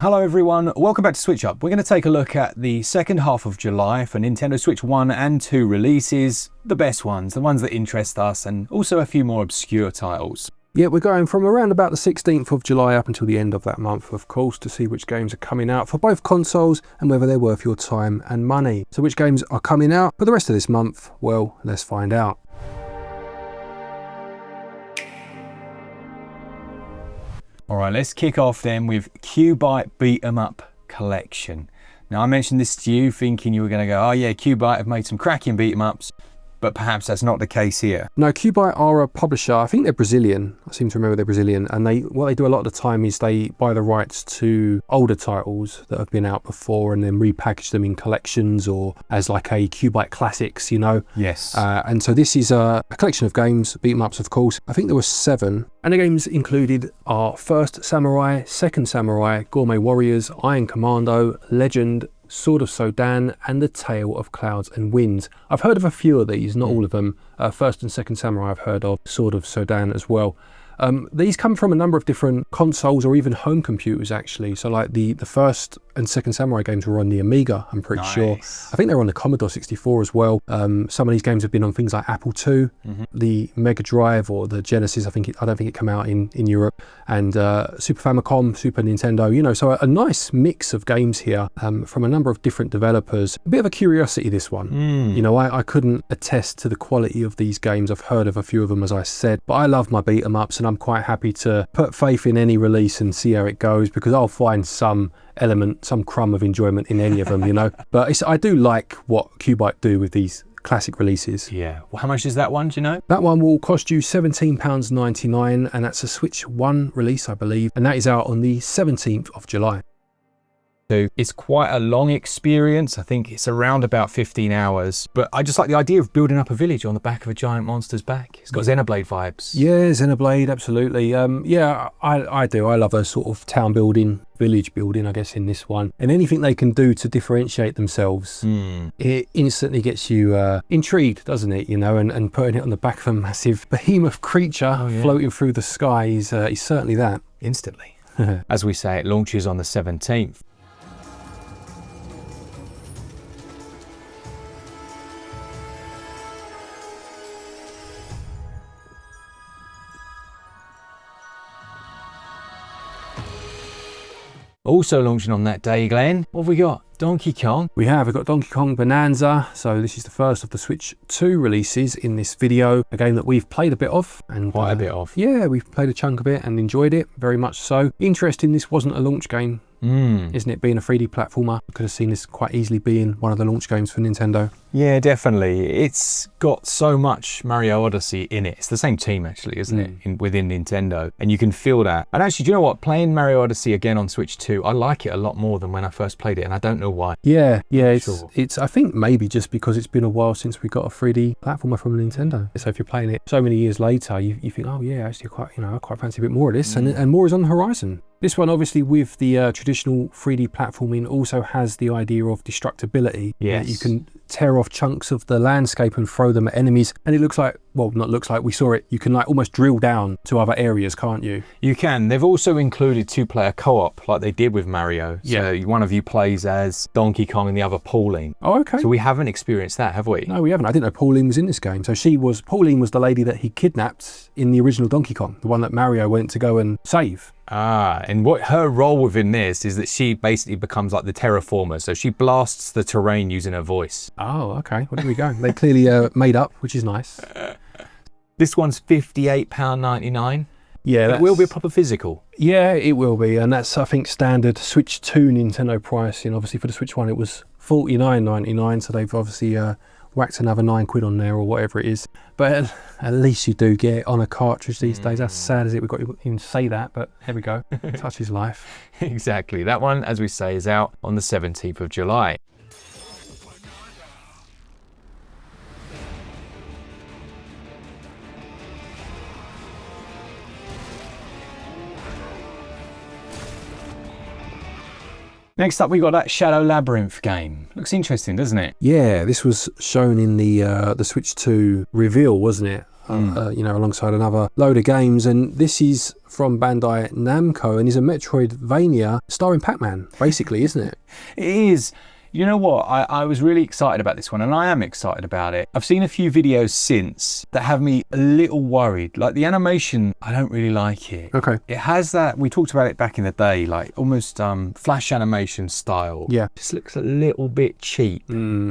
Hello everyone, welcome back to SwitchUp. We're going to take a look at the second half of July for Nintendo Switch 1 and 2 releases. The best ones, the ones that interest us, and also a few more obscure titles. Yeah, we're going from around about the 16th of July up until the end of that month, of course, to see which games are coming out for both consoles and whether they're worth your time and money. So which games are coming out for the rest of this month? Well, let's find out. Alright, let's kick off then with QUByte Beat 'em Up Collection. Now I mentioned this to you thinking you were going to go, oh yeah, QUByte have made some cracking beat 'em ups, but perhaps that's not the case here. No, QUByte are a publisher. I think they're Brazilian. I seem to remember they're Brazilian. And what they do a lot of the time is they buy the rights to older titles that have been out before and then repackage them in collections or as like a QUByte classics, you know? Yes. And so this is a collection of games, beat 'em ups of course. I think there were 7. And the games included are First Samurai, Second Samurai, Gourmet Warriors, Iron Commando, Legend, Sword of Sodan, and The Tale of Clouds and Winds. I've heard of a few of these, not all of them. First and Second Samurai I've heard of, Sword of Sodan as well. These come from a number of different consoles or even home computers actually. So like the First and Second Samurai games were on the Amiga, I'm pretty sure. I think they're on the Commodore 64 as well. Some of these games have been on things like Apple II, the Mega Drive or the Genesis. I don't think it came out in Europe, and Super Famicom, Super Nintendo, you know, so a nice mix of games here from a number of different developers. A bit of a curiosity, this one. You know, I couldn't attest to the quality of these games. I've heard of a few of them, as I said, but I love my beat 'em ups and I'm quite happy to put faith in any release and see how it goes, because I'll find some element, some crumb of enjoyment in any of them, you know. But I do like what QUByte do with these classic releases. Yeah. Well, how much is that one, do you know? That one will cost you £17.99 and that's a Switch 1 release, I believe, and that is out on the 17th of July. So it's quite a long experience. I think it's around about 15 hours, but I just like the idea of building up a village on the back of a giant monster's back. It's got Xenoblade vibes. Yeah, Xenoblade, absolutely. Yeah, I do. I love a sort of town building, village building, I guess, in this one. And anything they can do to differentiate themselves, it instantly gets you intrigued, doesn't it? You know, and putting it on the back of a massive behemoth creature floating through the sky is certainly that. Instantly. As we say, it launches on the 17th. Also launching on that day, Glenn, what have we got? Donkey Kong? We've got Donkey Kong Bananza. So this is the first of the Switch 2 releases in this video. A game that we've played a bit of. And quite a bit of. Yeah, we've played a chunk of it and enjoyed it, very much so. Interesting, this wasn't a launch game. Isn't it? Being a 3D platformer, I could have seen this quite easily being one of the launch games for Nintendo. Yeah, definitely. It's got so much Mario Odyssey in it. It's the same team actually, isn't it? Within Nintendo. And you can feel that. And actually, do you know what? Playing Mario Odyssey again on Switch 2, I like it a lot more than when I first played it, and I don't know why. Yeah, it's I think maybe just because it's been a while since we got a 3D platformer from Nintendo. So if you're playing it so many years later, you think, oh yeah, actually I quite fancy a bit more of this, and more is on the horizon. This one, obviously, with the traditional 3D platforming, also has the idea of destructibility. Yes. You can tear off chunks of the landscape and throw them at enemies, and it looks like, well, not looks like, we saw it, you can like almost drill down to other areas, can't you? You can. They've also included 2-player co-op like they did with Mario. Yeah. So one of you plays as Donkey Kong and the other Pauline. Oh, okay. So we haven't experienced that, have we? No, we haven't. I didn't know Pauline was in this game. So Pauline was the lady that he kidnapped in the original Donkey Kong, the one that Mario went to go and save. Ah, and what her role within this is that she basically becomes like the terraformer. So she blasts the terrain using her voice. Oh, okay. Well, there we go. They clearly made up, which is nice. This one's £58.99. Yeah, it will be a proper physical. Yeah, it will be, and that's, I think, standard Switch 2 Nintendo pricing. Obviously, for the Switch 1, it was $49.99, so they've obviously whacked another £9 on there or whatever it is. But at least you do get it on a cartridge these days. That's sad as it. We've got to even say that, but here we go. Such is life. Exactly. That one, as we say, is out on the 17th of July. Next up, we got that Shadow Labyrinth game. Looks interesting, doesn't it? Yeah, this was shown in the Switch 2 reveal, wasn't it? you know, alongside another load of games. And this is from Bandai Namco and is a Metroidvania starring Pac-Man, basically, isn't it? It is. You know what? I was really excited about this one, and I am excited about it. I've seen a few videos since that have me a little worried. Like the animation, I don't really like it. Okay. It has that, we talked about it back in the day, like almost flash animation style. Yeah. Just looks a little bit cheap. I'm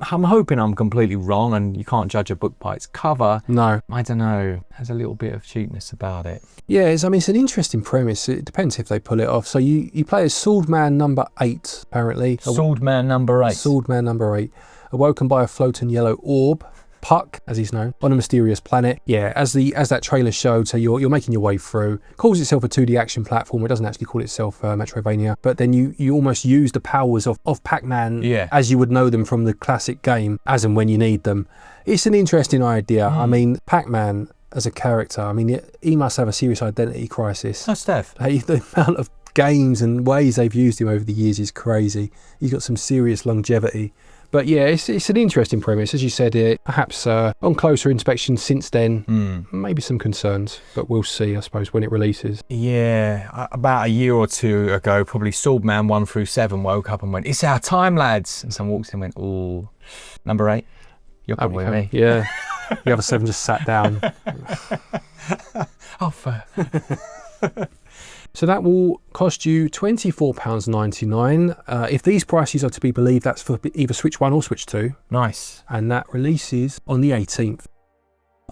hoping I'm completely wrong and you can't judge a book by its cover. No. I don't know. Has a little bit of cheapness about it. Yeah, it's an interesting premise. It depends if they pull it off. So you play as Swordman number 8, apparently. Swordman number 8. Swordman number 8. Awoken by a floating yellow orb, Puck, as he's known, on a mysterious planet. Yeah, as that trailer showed, so you're making your way through. It calls itself a 2D action platform. It doesn't actually call itself Metroidvania. But then you almost use the powers of Pac-Man as you would know them from the classic game, as and when you need them. It's an interesting idea. I mean, Pac-Man as a character, I mean, he must have a serious identity crisis. Oh, Steph. The amount of games and ways they've used him over the years is crazy. He's got some serious longevity. But yeah, it's an interesting premise. As you said, perhaps on closer inspection since then, maybe some concerns, but we'll see, I suppose, when it releases. Yeah, about a year or two ago, probably Swordman 1 through 7 woke up and went, "It's our time, lads." And someone walks in and went, "Ooh, number 8, you're coming with me." Yeah. The other 7 just sat down. Oh, fair. So that will cost you £24.99. If these prices are to be believed, that's for either Switch 1 or Switch 2. Nice. And that releases on the 18th.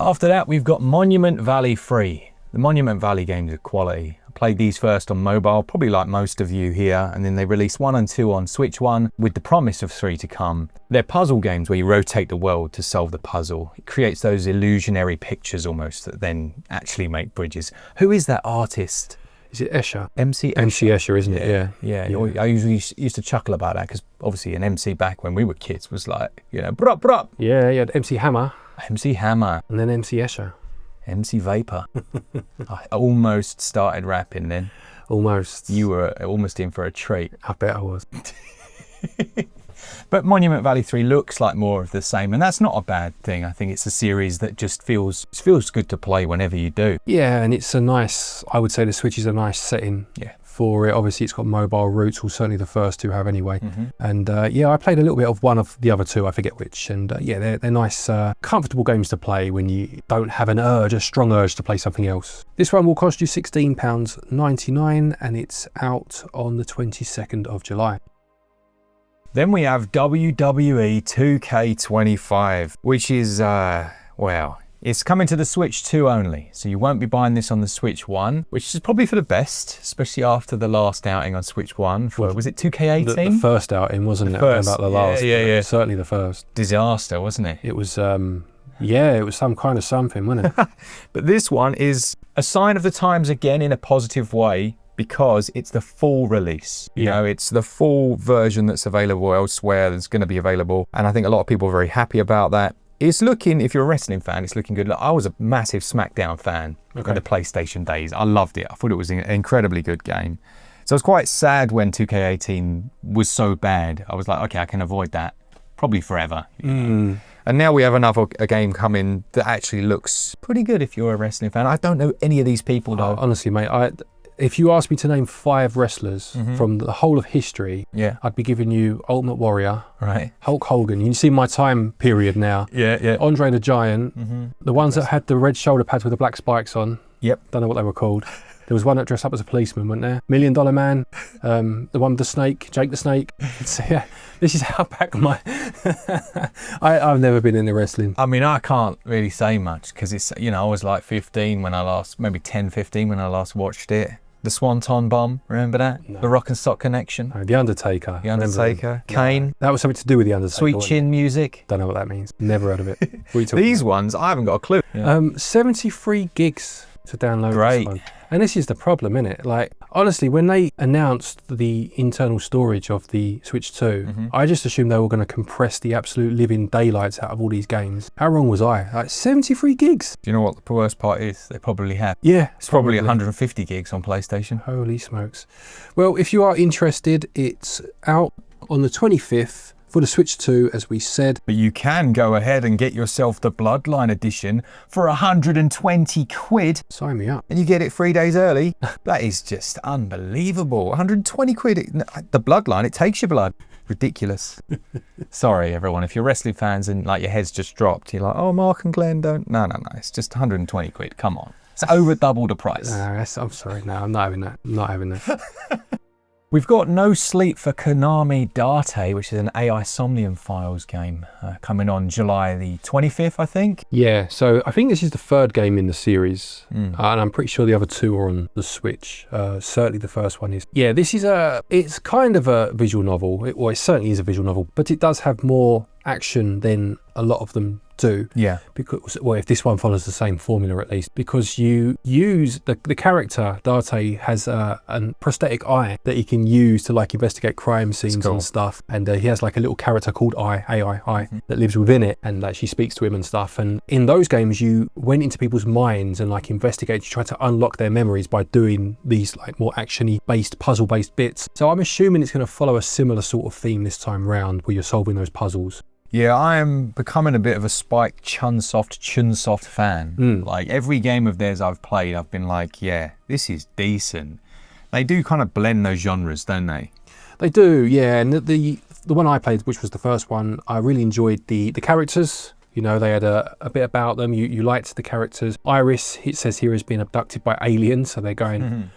After that, we've got Monument Valley 3. The Monument Valley games are quality. I played these first on mobile, probably like most of you here, and then they released 1 and 2 on Switch 1 with the promise of 3 to come. They're puzzle games where you rotate the world to solve the puzzle. It creates those illusionary pictures almost that then actually make bridges. Who is that artist? Is it Escher? MC Escher. MC Escher, isn't it? Yeah. I usually used to chuckle about that because obviously an MC back when we were kids was like, you know, brup, brup. Yeah, you had MC Hammer. MC Hammer. And then MC Escher. MC Vapor. I almost started rapping then. Almost. You were almost in for a treat. I bet I was. But Monument Valley 3 looks like more of the same, and that's not a bad thing. I think it's a series that just feels good to play whenever you do. Yeah, and it's a nice, I would say the Switch is a nice setting for it. Obviously, it's got mobile roots, or certainly the first 2 have anyway. And I played a little bit of one of the other 2, I forget which. And they're nice, comfortable games to play when you don't have a strong urge to play something else. This one will cost you £16.99, and it's out on the 22nd of July. Then we have WWE 2K25, which is, it's coming to the Switch 2 only. So you won't be buying this on the Switch 1, which is probably for the best, especially after the last outing on Switch 1 for, was it 2K18? The first outing, wasn't it? First, about the last. Yeah. Certainly the first. Disaster, wasn't it? It was, it was some kind of something, wasn't it? But this one is a sign of the times again in a positive way, because it's the full release. You know, it's the full version that's available elsewhere that's going to be available. And I think a lot of people are very happy about that. It's looking, if you're a wrestling fan, it's looking good. Look, I was a massive SmackDown fan in the PlayStation days. I loved it. I thought it was an incredibly good game. So I was quite sad when 2K18 was so bad. I was like, okay, I can avoid that probably forever. And now we have a game coming that actually looks pretty good if you're a wrestling fan. I don't know any of these people though. Honestly, mate, if you asked me to name 5 wrestlers from the whole of history, I'd be giving you Ultimate Warrior, right? Hulk Hogan. You can see my time period now. Yeah. Andre the Giant, the ones that had the red shoulder pads with the black spikes on. Yep. Don't know what they were called. There was one that dressed up as a policeman, wasn't there? $1 Million Man, the one with the snake, Jake the Snake. So yeah, this is how back my... I've never been into wrestling. I mean, I can't really say much because it's, I was like 15 when I last, maybe 10, 15 when I last watched it. The Swanton Bomb, remember that? No. The Rock and Sock Connection. No, The Undertaker. The Undertaker. Kane. That was something to do with The Undertaker. Sweet Chin Music. Don't know what that means. Never heard of it. These ones, I haven't got a clue. 73 gigs to download. Great. This one. And this is the problem, isn't it? Like, honestly, when they announced the internal storage of the Switch 2, I just assumed they were going to compress the absolute living daylights out of all these games. How wrong was I? Like, 73 gigs. Do you know what the worst part is? They probably have. Yeah. It's probably 150 gigs on PlayStation. Holy smokes. Well, if you are interested, it's out on the 25th for the Switch 2, as we said. But you can go ahead and get yourself the Bloodline edition for 120 quid. Sign me up. And you get it 3 days early. That is just unbelievable. 120 quid. The Bloodline, it takes your blood. Ridiculous. Sorry, everyone. If you're wrestling fans and like your head's just dropped, you're like, oh, Mark and Glen don't. No. It's just 120 quid. Come on. It's over double the price. No, I'm sorry. No, I'm not having that. I'm not having that. We've got No Sleep for Kaname Date, which is an AI Somnium Files game coming on July the 25th, I think. Yeah, so I think this is the third game in the series, and I'm pretty sure the other two are on the Switch. Certainly the first one is. Yeah, this is it's kind of a visual novel. It certainly is a visual novel, but it does have more action than a lot of them do. Yeah. Because, well, if this one follows the same formula at least, because you use the character Date has a prosthetic eye that he can use to like investigate crime scenes and stuff, and he has like a little character called AI that lives within it, and like she speaks to him and stuff. And in those games, you went into people's minds and like investigated, you try to unlock their memories by doing these like more actiony based, puzzle based bits. So I'm assuming it's going to follow a similar sort of theme this time round, where you're solving those puzzles. Yeah, I am becoming a bit of a Spike Chunsoft fan. Like every game of theirs I've played, I've been like, yeah, this is decent. They do kind of blend those genres, don't they? They do, yeah. And the one I played, which was the first one, I really enjoyed the characters. You know, they had a bit about them. You liked the characters. Iris, it says here, has been abducted by aliens, so they're going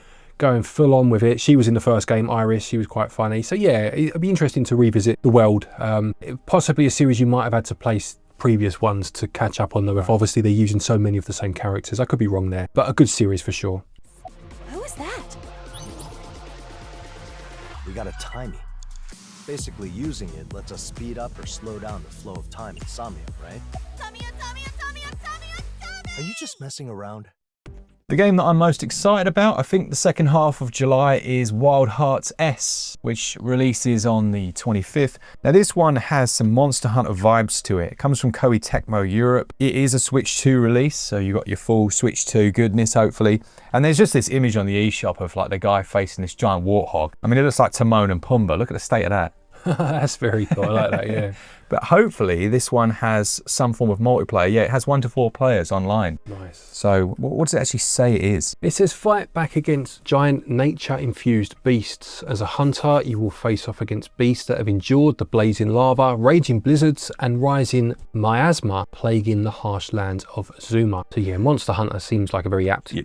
full on with it. She was in the first game, Iris. She was quite funny. So yeah, it'd be interesting to revisit the world. Possibly a series you might have had to play previous ones to catch up on them. If obviously they're using so many of the same characters. I could be wrong there, but a good series for sure. Who is that? We got a timey. Basically, using it lets us speed up or slow down the flow of time in Somnium, right? Are you just messing around? The game that I'm most excited about, I think the second half of July, is Wild Hearts S, which releases on the 25th. Now this one has some Monster Hunter vibes to it. It comes from Koei Tecmo Europe. It is a Switch 2 release, so you got your full Switch 2 goodness, hopefully. And there's just this image on the eShop of like the guy facing this giant warthog. I mean, it looks like Timon and Pumbaa. Look at the state of that. That's very cool. I like that, yeah. But hopefully this one has some form of multiplayer. Yeah, it has 1 to 4 players online. Nice. So what does it actually say it is? It says fight back against giant nature-infused beasts. As a hunter, you will face off against beasts that have endured the blazing lava, raging blizzards, and rising miasma plaguing the harsh lands of Zuma. So yeah, Monster Hunter seems like a very apt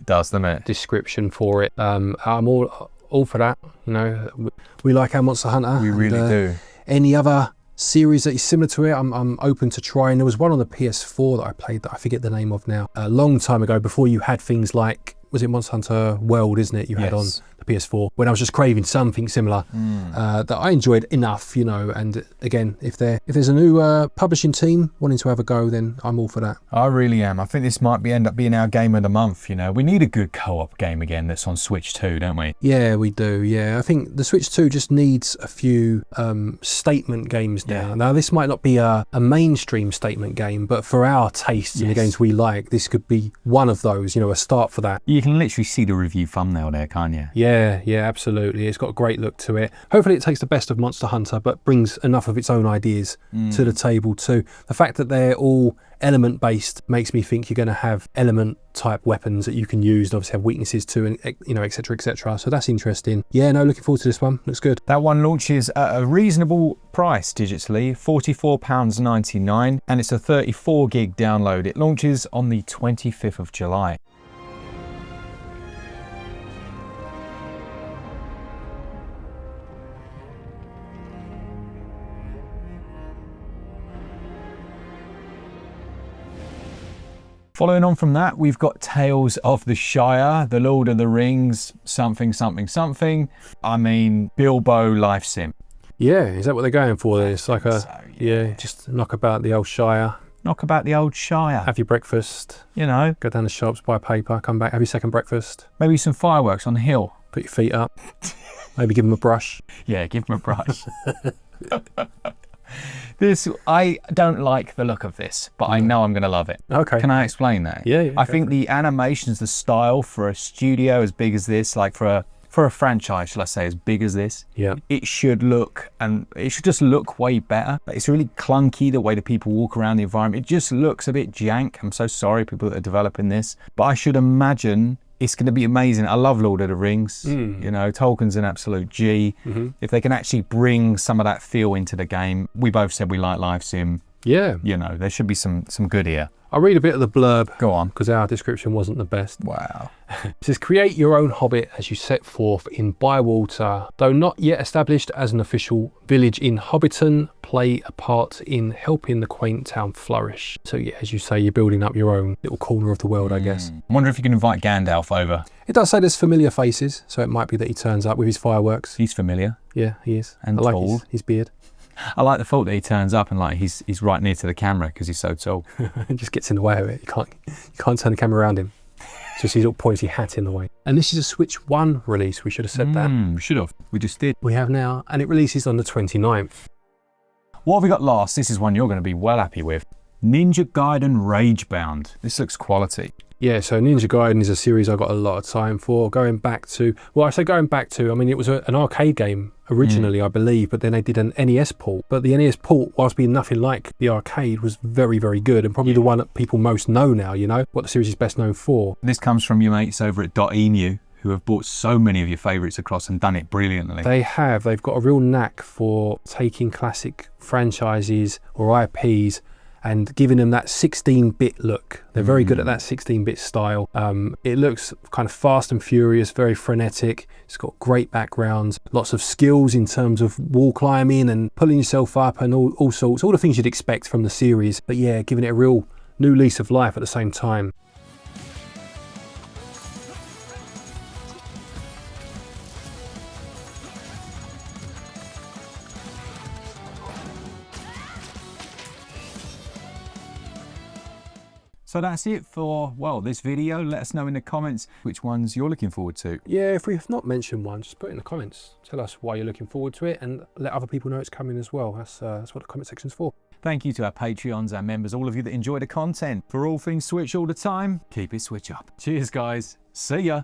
description for it. I'm all for that. You know, we like our Monster Hunter. We really do. Any other series that is similar to it, I'm open to trying. There was one on the PS4 that I played that I forget the name of now, a long time ago, before you had things like, was it Monster Hunter World, isn't it, you had on the PS4, when I was just craving something similar that I enjoyed enough, you know. And again, if there's a new publishing team wanting to have a go, then I'm all for that. I really am. I think this might end up being our game of the month, you know. We need a good co-op game again that's on Switch 2, don't we? Yeah, we do, yeah. I think the Switch 2 just needs a few statement games now. Now, this might not be a mainstream statement game, but for our tastes in the games we like, this could be one of those, you know, a start for that. You can literally see the review thumbnail there, can't you? Yeah, absolutely. It's got a great look to it. Hopefully it takes the best of Monster Hunter, but brings enough of its own ideas to the table too. The fact that they're all element based makes me think you're going to have element type weapons that you can use, and obviously have weaknesses too, and you know, etc. So that's interesting. Yeah, no, looking forward to this one. Looks good. That one launches at a reasonable price digitally, £44.99, and it's a 34 gig download. It launches on the 25th of July. Following on from that, we've got Tales of the Shire, The Lord of the Rings, something. I mean, Bilbo life sim. Yeah, is that what they're going for there? It's like just knock about the old Shire. Knock about the old Shire. Have your breakfast. You know. Go down the shops, buy paper, come back, have your second breakfast. Maybe some fireworks on the hill. Put your feet up. Maybe give them a brush. Yeah, give them a brush. I don't like the look of this, but I know I'm going to love it. Okay. Can I explain that? Yeah. I think the animations, the style for a studio as big as this, like for for a franchise, shall I say, as big as this, Yeah. it should look, and it should just look way better. It's really clunky the way that people walk around the environment. It just looks a bit jank. I'm so sorry, people that are developing this, but I should imagine it's going to be amazing. I love Lord of the Rings. You know, Tolkien's an absolute G. If they can actually bring some of that feel into the game, we both said we like live sim. Yeah. You know, there should be some good here. I'll read a bit of the blurb. Go on. Because our description wasn't the best. Wow. It says, create your own hobbit as you set forth in Bywater. Though not yet established as an official village in Hobbiton, play a part in helping the quaint town flourish. So yeah, as you say, you're building up your own little corner of the world, I guess. I wonder if you can invite Gandalf over. It does say there's familiar faces, so it might be that he turns up with his fireworks. He's familiar. Yeah, he is. And I like tall. his beard. I like the thought that he turns up and like he's right near to the camera because he's so tall. It just gets in the way of it. You can't turn the camera around him. It's just his little pointy hat in the way. And this is a Switch 1 release. We should have said that. We should have. We just did. We have now, and it releases on the 29th. What have we got last? This is one you're going to be well happy with. Ninja Gaiden Ragebound. This looks quality. Yeah, so Ninja Gaiden is a series I got a lot of time for. Going back to, well, I say going back to, I mean, it was an arcade game originally, I believe, but then they did an NES port. But the NES port, whilst being nothing like the arcade, was very, very good, and probably the one that people most know now, you know, what the series is best known for. This comes from your mates over at .enu, who have brought so many of your favourites across and done it brilliantly. They have. They've got a real knack for taking classic franchises or IPs and giving them that 16-bit look. They're very good at that 16-bit style. It looks kind of fast and furious, very frenetic. It's got great backgrounds, lots of skills in terms of wall climbing and pulling yourself up and all sorts, all the things you'd expect from the series. But yeah, giving it a real new lease of life at the same time. So that's it for, well, this video. Let us know in the comments which ones you're looking forward to. Yeah, if we have not mentioned one, just put it in the comments. Tell us why you're looking forward to it and let other people know it's coming as well. That's what the comment section's for. Thank you to our Patreons, our members, all of you that enjoy the content. For all things Switch all the time, keep it Switch up. Cheers, guys. See ya.